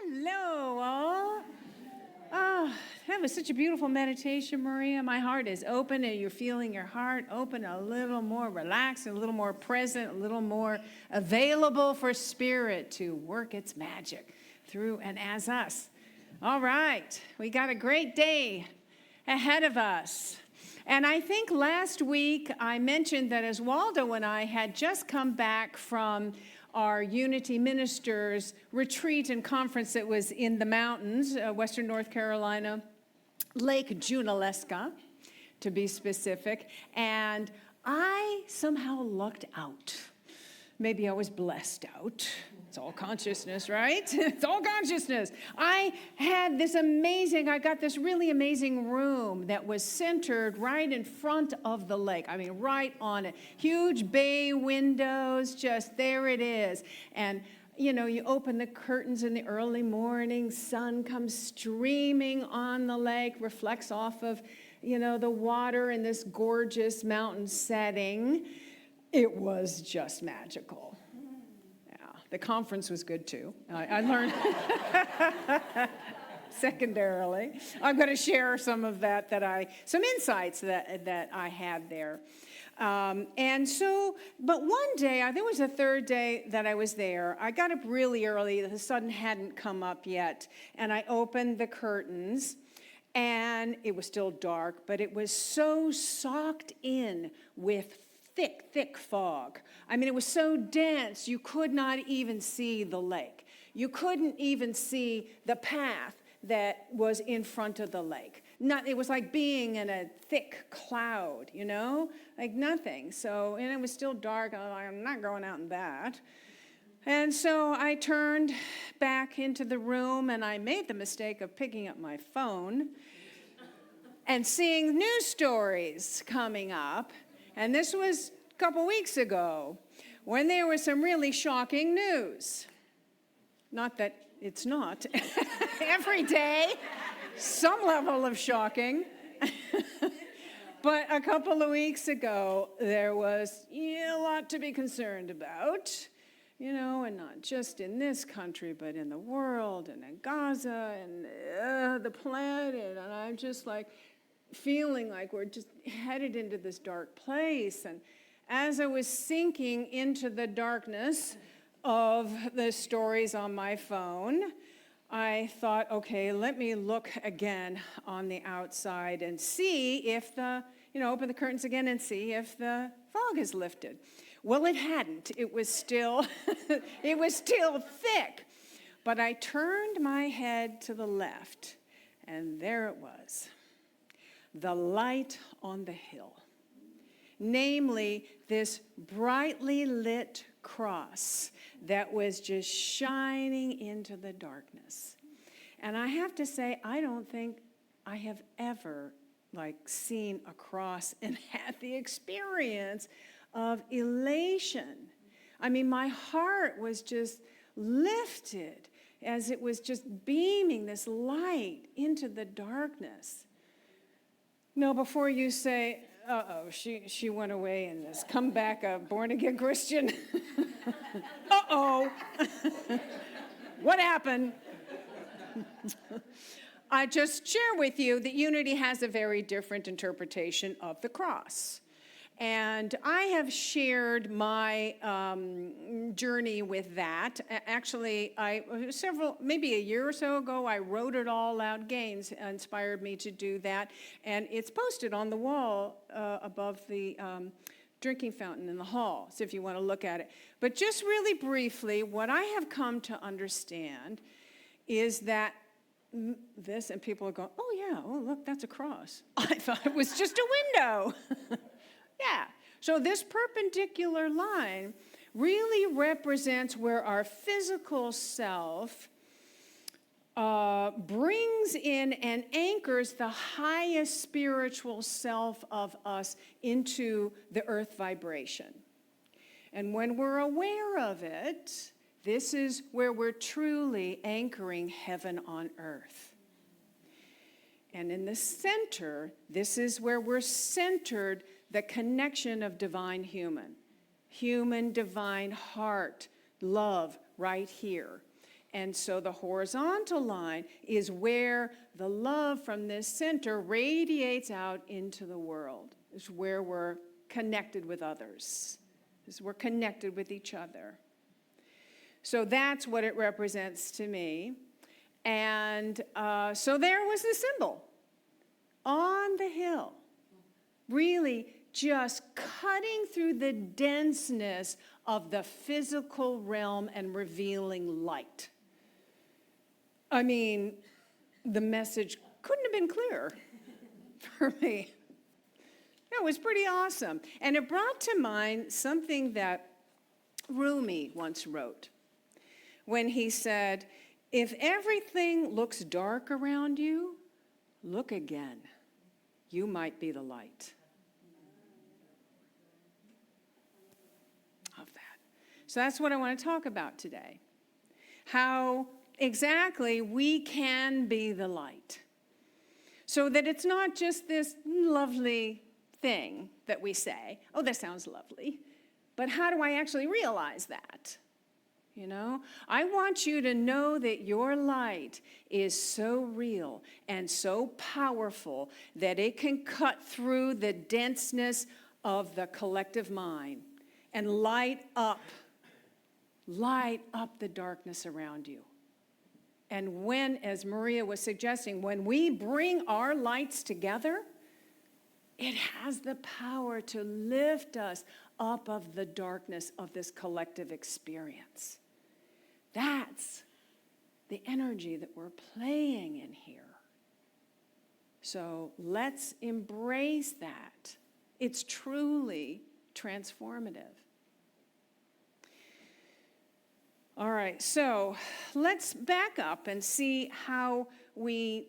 Hello, all. Oh, that was such a beautiful meditation, Maria. My heart is open, and you're feeling your heart open, a little more relaxed, a little more present, a little more available for Spirit to work its magic through and as us. All right, we got a great day ahead of us. And I think last week I mentioned that as Waldo and I had just come back from our Unity Ministers retreat and conference that was in the mountains, western North Carolina, Lake Junaluska, to be specific. And I somehow lucked out. Maybe I was blessed out. It's all consciousness, right? It's all consciousness. I got this really amazing room that was centered right in front of the lake. I mean, right on it. Huge bay windows, just there it is. And, you know, you open the curtains in the early morning, sun comes streaming on the lake, reflects off of, you know, the water in this gorgeous mountain setting. It was just magical. The conference was good, too. I learned secondarily. I'm going to share some of some insights that I had there. But one day, I think it was the third day that I was there, I got up really early. The sun hadn't come up yet. And I opened the curtains, and it was still dark, but it was so soaked in with thick fog. I mean, it was so dense, you could not even see the lake. You couldn't even see the path that was in front of the lake. It was like being in a thick cloud, you know, like nothing. So, and it was still dark. I'm not going out in that. And so I turned back into the room, and I made the mistake of picking up my phone and seeing news stories coming up. And this was a couple weeks ago when there was some really shocking news. Not that it's not. Every day, some level of shocking. But a couple of weeks ago, there was a lot to be concerned about. You know, and not just in this country, but in the world, and in Gaza, and the planet. And I'm just like feeling like we're just headed into this dark place. And as I was sinking into the darkness of the stories on my phone, I thought, okay, let me look again on the outside and see if open the curtains again and see if the fog is lifted. Well, it hadn't. It was still, it was still thick. But I turned my head to the left, and there it was. The light on the hill, namely this brightly lit cross that was just shining into the darkness. And I have to say, I don't think I have ever seen a cross and had the experience of elation. I mean, my heart was just lifted as it was just beaming this light into the darkness. No, before you say, she went away and has come back a born-again Christian. What happened? I just share with you that Unity has a very different interpretation of the cross. And I have shared my journey with that. Actually, maybe a year or so ago, I wrote it all out. Gaines inspired me to do that. And it's posted on the wall above the drinking fountain in the hall, so if you want to look at it. But just really briefly, what I have come to understand is that this, and people are going, look, that's a cross. I thought it was just a window. Yeah, so this perpendicular line really represents where our physical self brings in and anchors the highest spiritual self of us into the earth vibration. And when we're aware of it, this is where we're truly anchoring heaven on earth. And in the center, this is where we're centered the connection of divine human, divine heart, love right here. And so the horizontal line is where the love from this center radiates out into the world. It's where we're connected with others. It's we're connected with each other. So that's what it represents to me. And so there was the symbol on the hill, really just cutting through the denseness of the physical realm and revealing light. I mean, the message couldn't have been clearer for me. It was pretty awesome. And it brought to mind something that Rumi once wrote when he said, if everything looks dark around you, look again. You might be the light. Of that. So that's what I want to talk about today. How exactly we can be the light. So that it's not just this lovely thing that we say, oh, that sounds lovely, but how do I actually realize that? You know, I want you to know that your light is so real and so powerful that it can cut through the denseness of the collective mind and light up the darkness around you. And when, as Maria was suggesting, when we bring our lights together, it has the power to lift us up of the darkness of this collective experience. That's the energy that we're playing in here. So let's embrace that. It's truly transformative. All right, so let's back up and see how we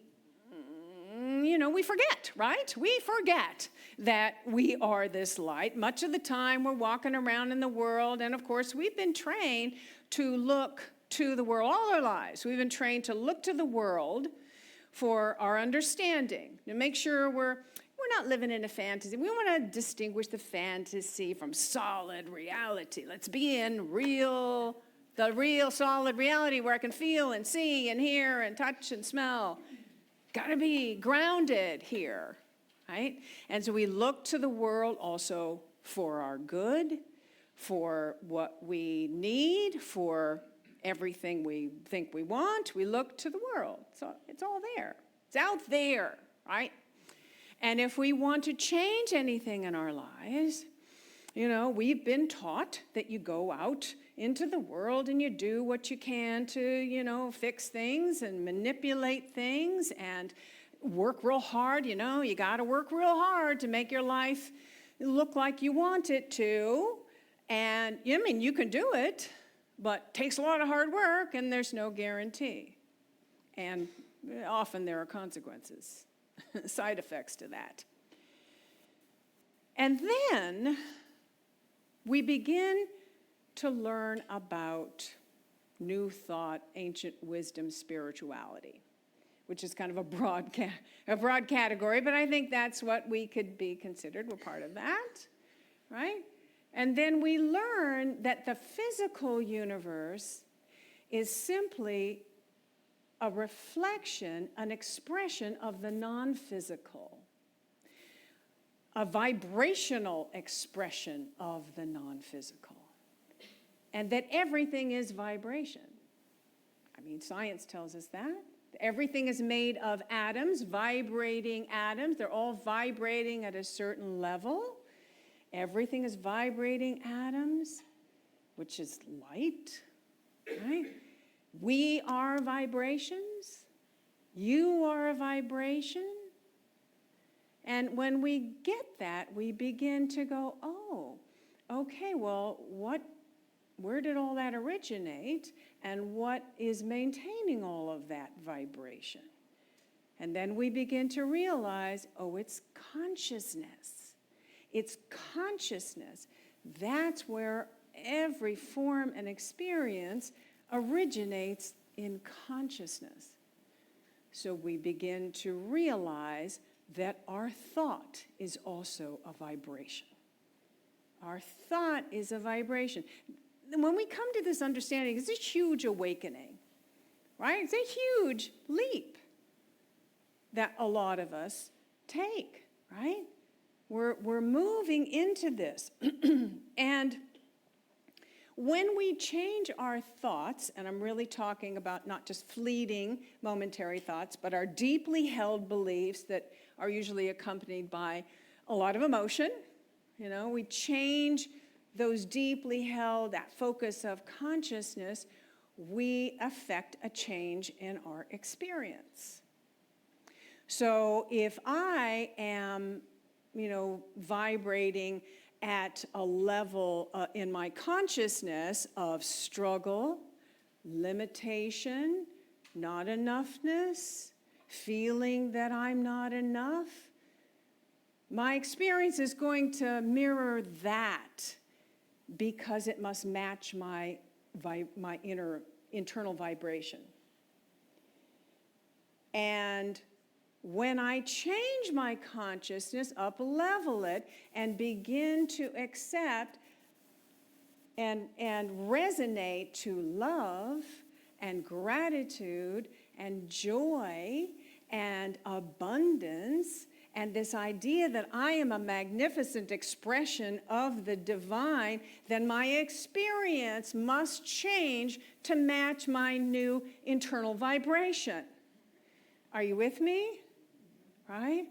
forget, right? We forget that we are this light. Much of the time we're walking around in the world, and of course we've been trained to look to the world all our lives. We've been trained to look to the world for our understanding, to make sure we're not living in a fantasy. We want to distinguish the fantasy from solid reality. Let's be in the real solid reality where I can feel and see and hear and touch and smell. Got to be grounded here, right? And so we look to the world also for our good, for what we need, for everything we think we want. We look to the world. So it's all there. It's out there, right? And if we want to change anything in our lives, we've been taught that you go out into the world and you do what you can to, fix things and manipulate things and work real hard. You got to work real hard to make your life look like you want it to. And, you can do it, but it takes a lot of hard work and there's no guarantee. And often there are consequences, side effects to that. And then we begin to learn about new thought, ancient wisdom, spirituality, which is kind of a broad category, but I think that's what we could be considered. We're part of that, right? And then we learn that the physical universe is simply a reflection, an expression of the non-physical, a vibrational expression of the non-physical. And that everything is vibration. Science tells us that. Everything is made of atoms, vibrating atoms. They're all vibrating at a certain level. Everything is vibrating atoms, which is light, right? We are vibrations. You are a vibration. And when we get that, we begin to go, oh, okay, well, where did all that originate, and what is maintaining all of that vibration? And then we begin to realize, oh, it's consciousness. It's consciousness. That's where every form and experience originates in consciousness. So we begin to realize that our thought is also a vibration. Our thought is a vibration. When we come to this understanding, it's a huge awakening. right? It's a huge leap that a lot of us take, right? We're moving into this. And when we change our thoughts, and I'm really talking about not just fleeting, momentary thoughts, but our deeply held beliefs that are usually accompanied by a lot of emotion, we change those deeply held, that focus of consciousness, we affect a change in our experience. So if I am, vibrating at a level in my consciousness of struggle, limitation, not enoughness, feeling that I'm not enough, my experience is going to mirror that because it must match my internal vibration. And when I change my consciousness, up-level it, and begin to accept and resonate to love and gratitude and joy and abundance, and this idea that I am a magnificent expression of the divine, then my experience must change to match my new internal vibration. Are you with me? Right?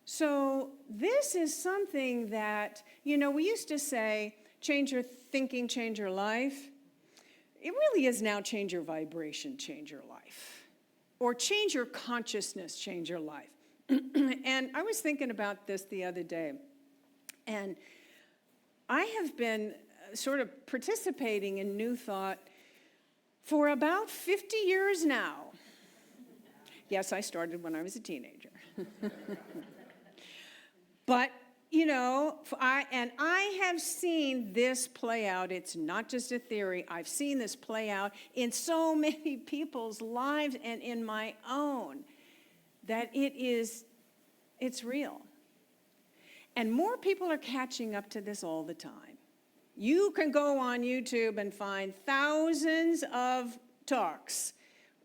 So this is something that, we used to say, change your thinking, change your life. It really is now change your vibration, change your life. Or change your consciousness, change your life. And I was thinking about this the other day. And I have been sort of participating in New Thought for about 50 years now. Yes, I started when I was a teenager. But, I have seen this play out. It's not just a theory. I've seen this play out in so many people's lives and in my own, that it's real. And more people are catching up to this all the time. You can go on YouTube and find thousands of talks,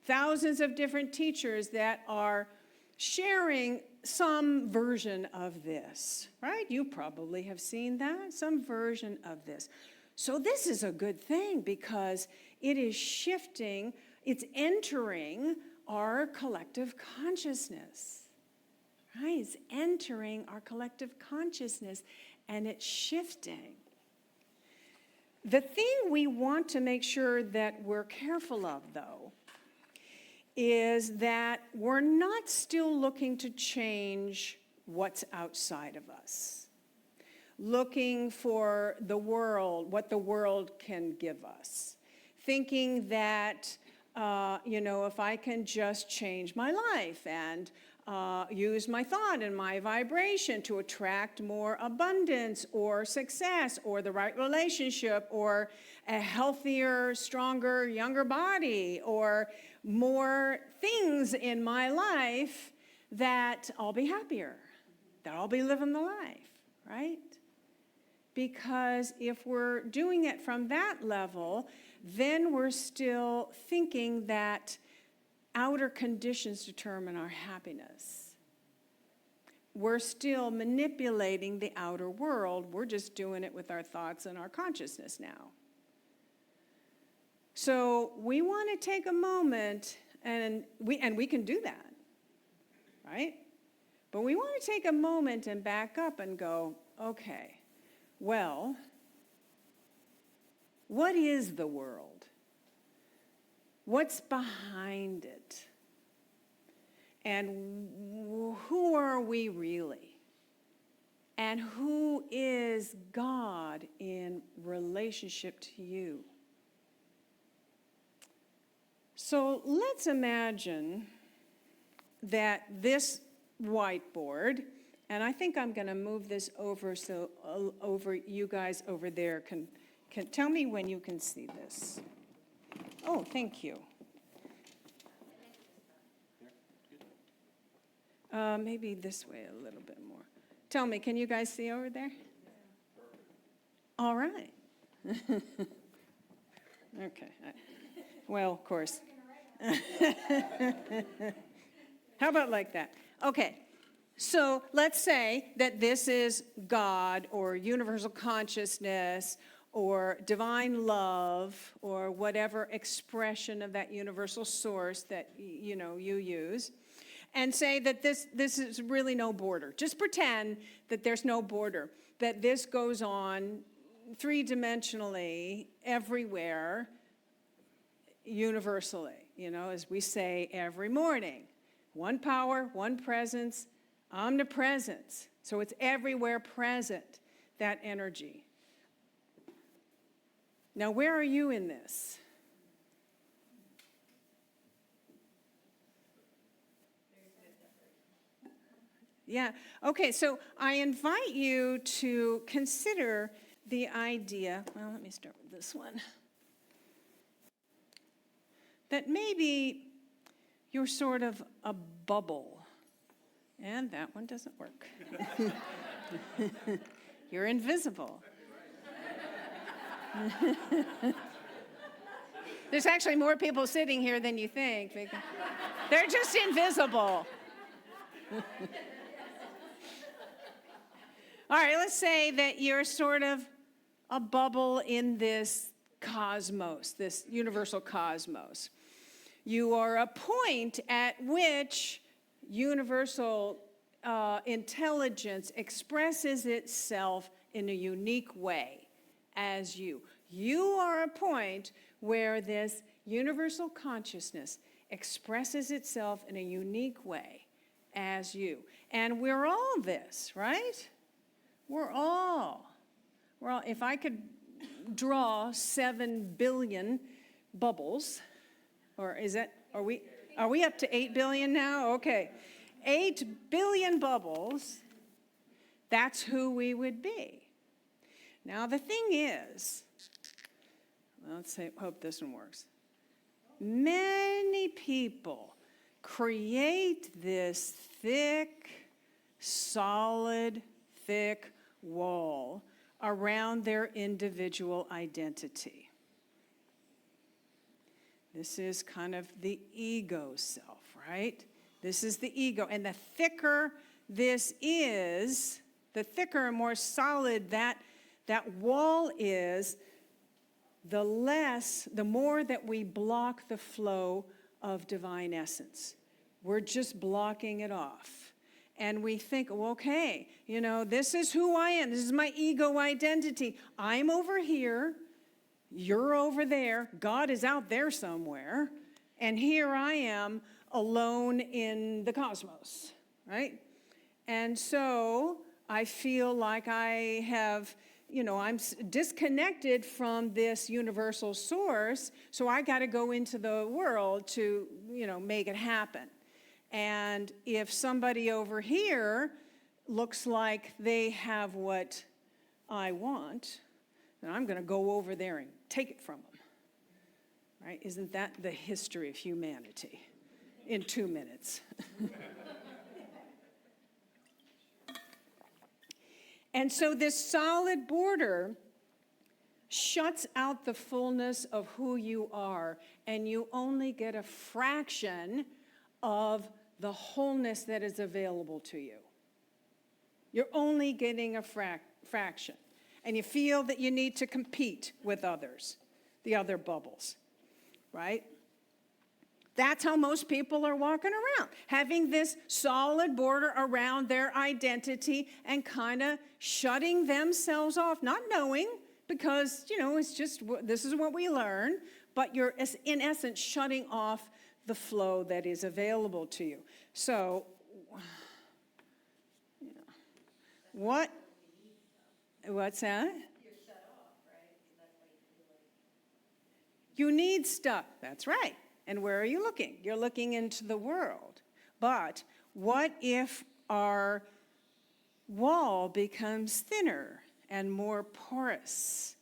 thousands of different teachers that are sharing some version of this, right? You probably have seen that, some version of this. So this is a good thing because it is shifting, it's entering our collective consciousness, right? It's entering our collective consciousness and it's shifting. The thing we want to make sure that we're careful of, though, is that we're not still looking to change what's outside of us, looking for the world, what the world can give us, thinking that, if I can just change my life and use my thought and my vibration to attract more abundance or success or the right relationship or a healthier, stronger, younger body or more things in my life, that I'll be happier, that I'll be living the life, right? Because if we're doing it from that level, then we're still thinking that outer conditions determine our happiness. We're still manipulating the outer world. We're just doing it with our thoughts and our consciousness now. So we want to take a moment, and we can do that, right? But we want to take a moment and back up and go, okay, well, what is the world? What's behind it? And who are we really? And who is God in relationship to you? So let's imagine that this whiteboard, and I think I'm going to move this over so you guys over there can tell me when you can see this. Oh, thank you. Maybe this way a little bit more. Tell me, can you guys see over there? All right. Okay. Well, of course. How about like that? Okay. So let's say that this is God or universal consciousness or divine love or whatever expression of that universal source that you use, and say that this is really no border. Just pretend that there's no border, that this goes on three-dimensionally everywhere, universally, as we say every morning. One power, one presence, omnipresence. So it's everywhere present, that energy. Now, where are you in this? Yeah. Okay, so I invite you to consider the idea, well, let me start with this one, that maybe you're sort of a bubble. And that one doesn't work. You're invisible. There's actually more people sitting here than you think. They're just invisible. All right, let's say that you're sort of a bubble in this cosmos, this universal cosmos. You are a point at which universal intelligence expresses itself in a unique way as you. You are a point where this universal consciousness expresses itself in a unique way as you. And we're all this, right? We're all, if I could draw 7 billion bubbles, or are we up to 8 billion now? Okay. 8 billion bubbles, that's who we would be. Now, the thing is, hope this one works. Many people create this solid, thick wall around their individual identity. This is kind of the ego self, right? This is the ego. And the thicker this is, the thicker and more solid that wall is, the more that we block the flow of divine essence. We're just blocking it off. And we think, well, okay, this is who I am. This is my ego identity. I'm over here. You're over there. God is out there somewhere. And here I am alone in the cosmos, right? And so I feel like I have, I'm disconnected from this universal source, so I got to go into the world to, make it happen. And if somebody over here looks like they have what I want, then I'm going to go over there and take it from them, right? Isn't that the history of humanity in 2 minutes? And so this solid border shuts out the fullness of who you are, and you only get a fraction of the wholeness that is available to you. You're only getting a fraction. And you feel that you need to compete with others, the other bubbles, right? That's how most people are walking around, having this solid border around their identity and kind of shutting themselves off, not knowing, because, it's just, this is what we learn, but you're, in essence, shutting off the flow that is available to you. So, what's that? You're shut off, right? That's why you feel like you need stuff. That's right. And where are you looking? You're looking into the world. But what if our wall becomes thinner and more porous?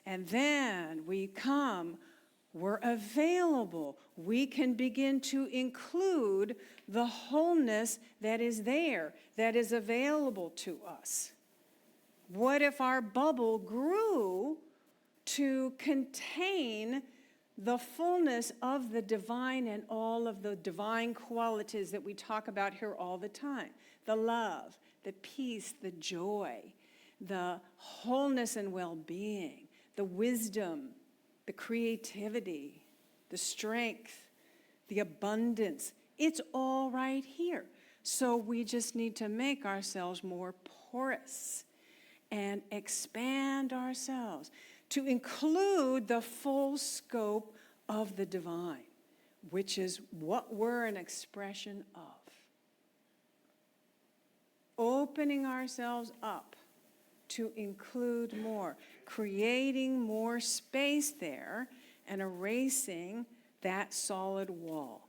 And then we're available. We can begin to include the wholeness that is there, that is available to us. What if our bubble grew to contain the fullness of the divine and all of the divine qualities that we talk about here all the time. The love, the peace, the joy, the wholeness and well-being, the wisdom, the creativity, the strength, the abundance. It's all right here. So we just need to make ourselves more porous and expand ourselves to include the full scope of the divine, which is what we're an expression of. Opening ourselves up to include more, creating more space there and erasing that solid wall.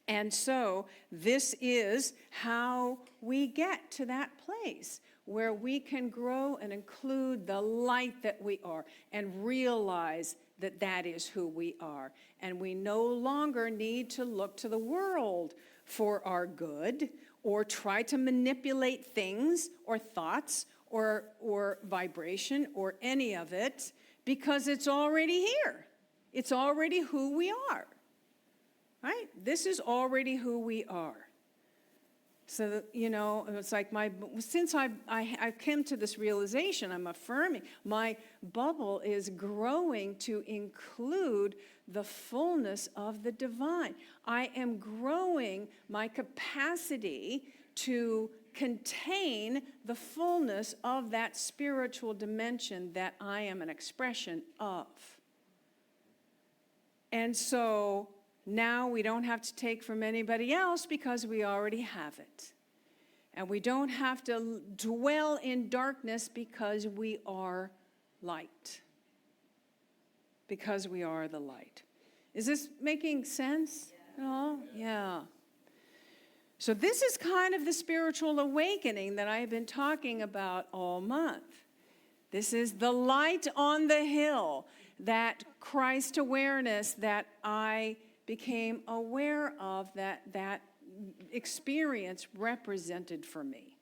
And so this is how we get to that place where we can grow and include the light that we are and realize that that is who we are. And we no longer need to look to the world for our good or try to manipulate things or thoughts or vibration or any of it, because it's already here. It's already who we are. Right? This is already who we are. So, it's like since I came to this realization, I'm affirming, my bubble is growing to include the fullness of the divine. I am growing my capacity to contain the fullness of that spiritual dimension that I am an expression of. And so now we don't have to take from anybody else because we already have it. And we don't have to dwell in darkness because we are light. Because we are the light. Is this making sense? Oh, yeah. So this is kind of the spiritual awakening that I've been talking about all month. This is the light on the hill, that Christ awareness that I became aware of, that experience represented for me.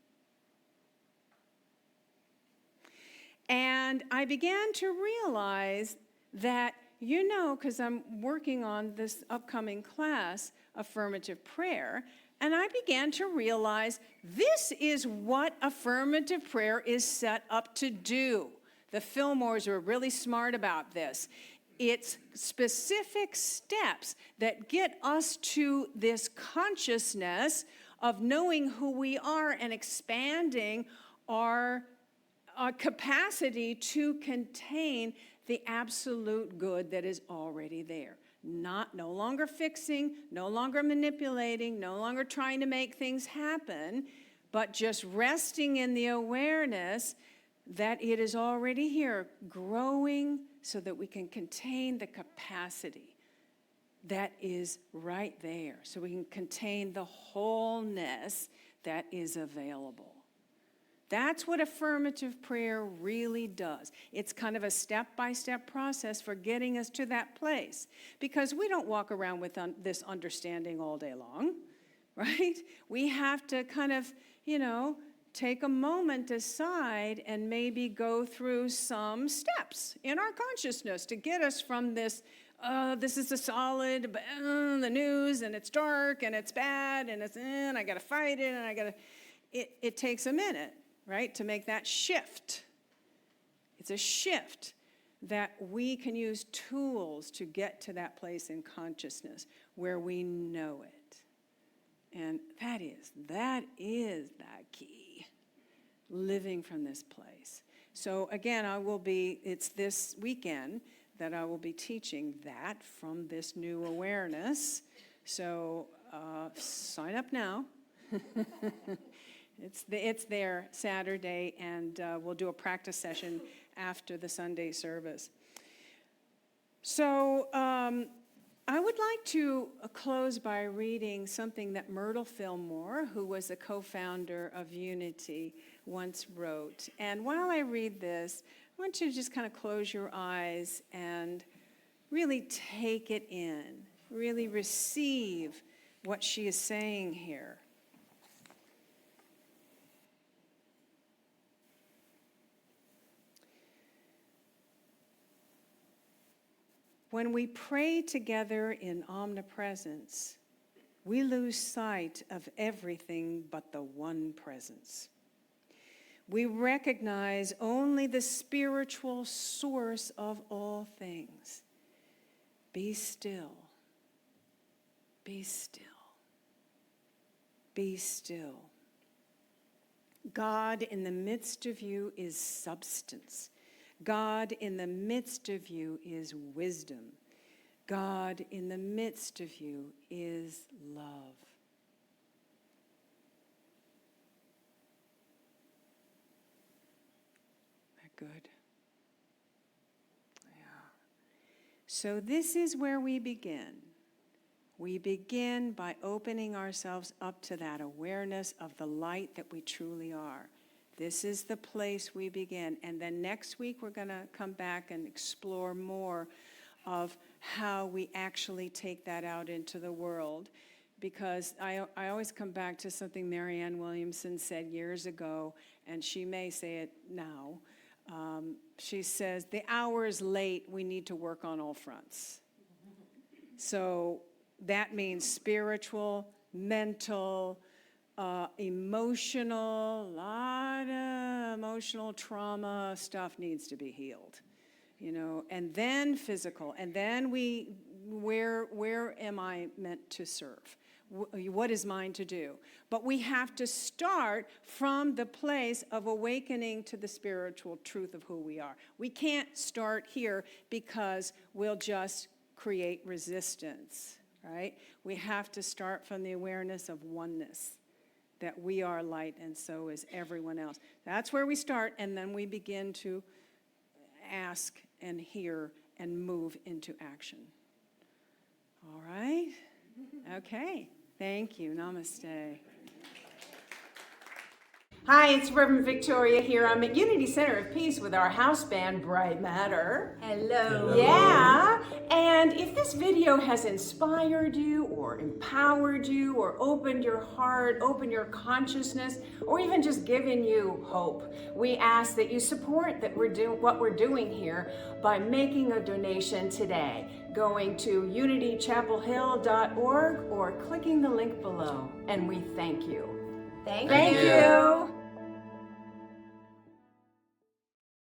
And I began to realize that, because I'm working on this upcoming class, affirmative prayer, and I began to realize this is what affirmative prayer is set up to do. The Fillmores were really smart about this. It's specific steps that get us to this consciousness of knowing who we are and expanding our capacity to contain the absolute good that is already there. No longer fixing, no longer manipulating, no longer trying to make things happen, but just resting in the awareness that it is already here, growing so that we can contain the capacity that is right there, so we can contain the wholeness that is available. That's what affirmative prayer really does. It's kind of a step-by-step process for getting us to that place, because we don't walk around with this understanding all day long, right? We have to kind of, take a moment aside and maybe go through some steps in our consciousness to get us from this, this is a solid, the news, and it's dark, and it's bad, and I got to fight it, and it takes a minute, right, to make that shift. It's a shift that we can use tools to get to that place in consciousness where we know it. And that is that key. Living from this place. So again, it's this weekend that I will be teaching that from this new awareness. So sign up now. It's there Saturday, and we'll do a practice session after the Sunday service. So I would like to close by reading something that Myrtle Fillmore, who was a co-founder of Unity, once wrote. And while I read this, I want you to just kind of close your eyes and really take it in, really receive what she is saying here. When we pray together in omnipresence, we lose sight of everything but the one presence. We recognize only the spiritual source of all things. Be still. Be still. Be still. God in the midst of you is substance. God in the midst of you is wisdom. God in the midst of you is love. That good? Yeah. So this is where we begin. We begin by opening ourselves up to that awareness of the light that we truly are. This is the place we begin. And then next week we're going to come back and explore more of how we actually take that out into the world. Because I always come back to something Marianne Williamson said years ago, and she may say it now. She says, the hour is late, we need to work on all fronts. So that means spiritual, mental, emotional, a lot of emotional trauma stuff needs to be healed, you know, and then physical, and then where am I meant to serve? What is mine to do? But we have to start from the place of awakening to the spiritual truth of who we are. We can't start here because we'll just create resistance. Right? We have to start from the awareness of oneness, that we are light and so is everyone else. That's where we start, and then we begin to ask and hear and move into action. All right? Okay. Thank you. Namaste. Hi, it's Reverend Victoria here. I'm at Unity Center of Peace with our house band, Bright Matter. Hello. Yeah, and if this video has inspired you or empowered you or opened your heart, opened your consciousness, or even just given you hope, we ask that you support what we're doing here by making a donation today, going to unitychapelhill.org or clicking the link below. And we thank you. Thank Thank you.